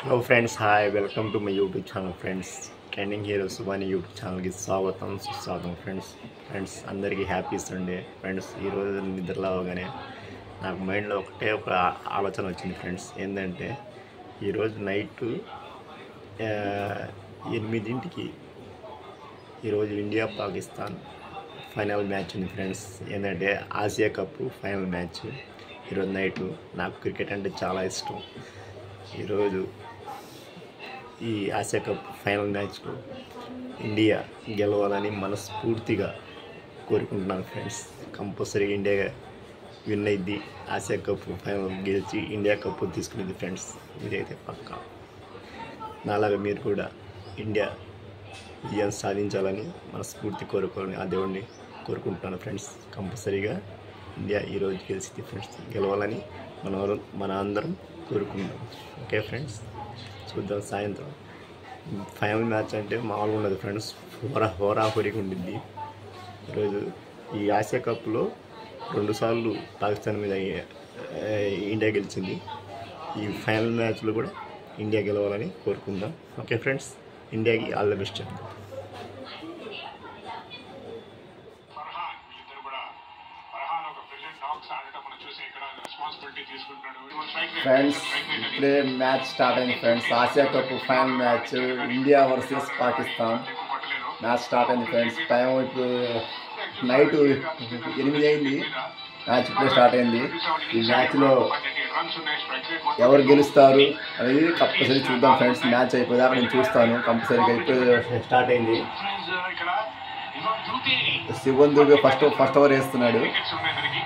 Hello friends, hi, welcome to my YouTube channel friends. Trending hero Subani YouTube ఛానల్కి స్వాగతం సుస్వాగతం friends అందరికీ happy Sunday friends. ఈరోజు నిద్రలేవగానే నాకు మైండ్లో ఒక ఆలోచన వచ్చింది ఫ్రెండ్స్. ఏంటంటే ఈరోజు నైట్ 8 ఈరోజు ఇండియా పాకిస్తాన్ ఫైనల్ మ్యాచ్ ఉంది ఫ్రెండ్స్. ఏంటంటే ఆసియా కప్ ఫైనల్ మ్యాచ్ ఈరోజు నైటు. నాకు క్రికెట్ అంటే చాలా ఇష్టం. ఈరోజు ఈ ఆసియా కప్ ఫైనల్ మ్యాచ్లో ఇండియా గెలవాలని మనస్ఫూర్తిగా కోరుకుంటున్నాను ఫ్రెండ్స్. కంపల్సరీగా ఇండియా విన్ అయింది, ఆసియా కప్ ఫైనల్ గెలిచి ఇండియా కప్ తీసుకునేది ఫ్రెండ్స్. ఇదైతే పక్కా. నాలాగా మీరు కూడా ఇండియా విజయం సాధించాలని మనస్ఫూర్తి కోరుకోవాలని ఆ దేవుడిని కోరుకుంటున్నాను ఫ్రెండ్స్. కంపల్సరీగా ఇండియా ఈరోజు గెలిచింది ఫ్రెండ్స్, గెలవాలని మన అందరం కోరుకుందాం. ఓకే ఫ్రెండ్స్, చూద్దాం. సాయంత్రం ఫైనల్ మ్యాచ్ అంటే మామూలుగా ఉండదు ఫ్రెండ్స్, హోరాహోరీగా ఉండింది. ఈరోజు ఈ ఆసియా కప్లో 2 సార్లు పాకిస్తాన్ మీద ఇండియా గెలిచింది. ఈ ఫైనల్ మ్యాచ్లో కూడా ఇండియా గెలవాలని కోరుకుందాం. ఓకే ఫ్రెండ్స్, ఇండియాకి ఆల్ ద బెస్ట్. ఫ్రెండ్స్, ఇప్పుడే మ్యాచ్ స్టార్ట్ అయింది friends. Asia cup final match India versus Pakistan match start అయింది ఫ్రెండ్స్. టైం ఇప్పుడు నైట్ 8 అయింది. మ్యాచ్ ఇప్పుడే స్టార్ట్ అయింది. ఈ మ్యాచ్లో ఎవరు గెలుస్తారు అనేది కంపల్సరీ చూద్దాం ఫ్రెండ్స్. మ్యాచ్ అయిపోయాక నేను చూస్తాను కంపల్సరీగా. ఇప్పుడు స్టార్ట్ అయింది. శివన్ దుర్గ ఫస్ట్ ఓవర్ వేస్తున్నాడు.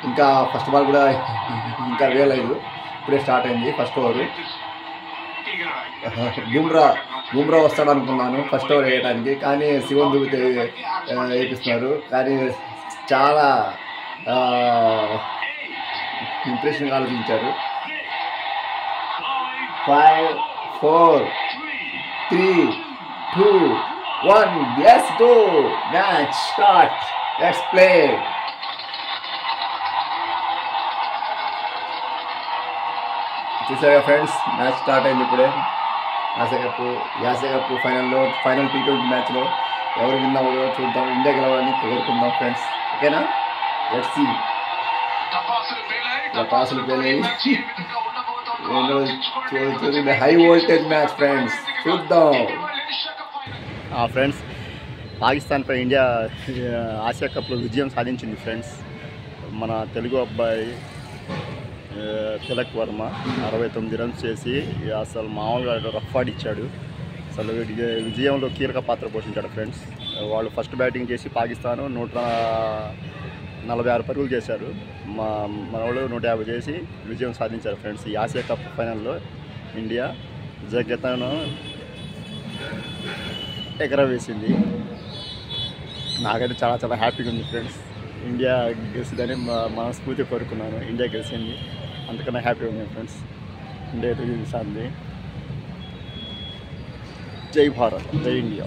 ఇంకా ఫస్ట్ బాల్ కూడా ఇంకా వేయలేదు. ఇప్పుడే స్టార్ట్ అయింది ఫస్ట్ ఓవర్. బుమ్రా వస్తాడు అనుకున్నాను ఫస్ట్ ఓవర్ వేయడానికి, కానీ శివన్ దుర్గ వేపిస్తున్నారు. కానీ చాలా ఇంప్రెషన్గా ఆలోచించారు. 5, 4, 3, 2, 1, let's go! Match start. Let's play. చూసారా ఫ్రెండ్స్, మ్యాచ్ స్టార్ట్ అయింది ఇప్పుడే. ఆసియా కప్ ఫైనల్ T20 మ్యాచ్లో ఎవరు విన్ అవ్వదో చూద్దాం. ఇండియా గెలవాలని కోరుకుందాం ఫ్రెండ్స్. ఓకేనా? Let's see. పాసులు పేలే హై వోల్టేజ్ మ్యాచ్ ఫ్రెండ్స్, చూద్దాం. ఫ్రెండ్స్, పాకిస్తాన్పై ఇండియా ఆసియా కప్లో విజయం సాధించింది ఫ్రెండ్స్. మన తెలుగు అబ్బాయి తిలక్ వర్మ 69 రన్స్ చేసి అసలు మామూలుగా రఫ్ ఆడిచ్చాడు. అసలు విజయంలో కీలక పాత్ర పోషించాడు ఫ్రెండ్స్. వాళ్ళు ఫస్ట్ బ్యాటింగ్ చేసి పాకిస్తాన్ 146 పరుగులు చేశారు. మన వాళ్ళు 150 చేసి విజయం సాధించారు ఫ్రెండ్స్. ఈ ఆసియా కప్ ఫైనల్లో ఇండియా జగతను ఎగరవేసింది. నాకైతే చాలా చాలా హ్యాపీగా ఉంది ఫ్రెండ్స్. ఇండియా గెలిచిందని మనస్ఫూర్తి కోరుకున్నాను. ఇండియా గెలిచింది, అందుకనే హ్యాపీగా ఉంది ఫ్రెండ్స్. ఇండియా అయితే గెలిచింది. జై భారత్, జై ఇండియా.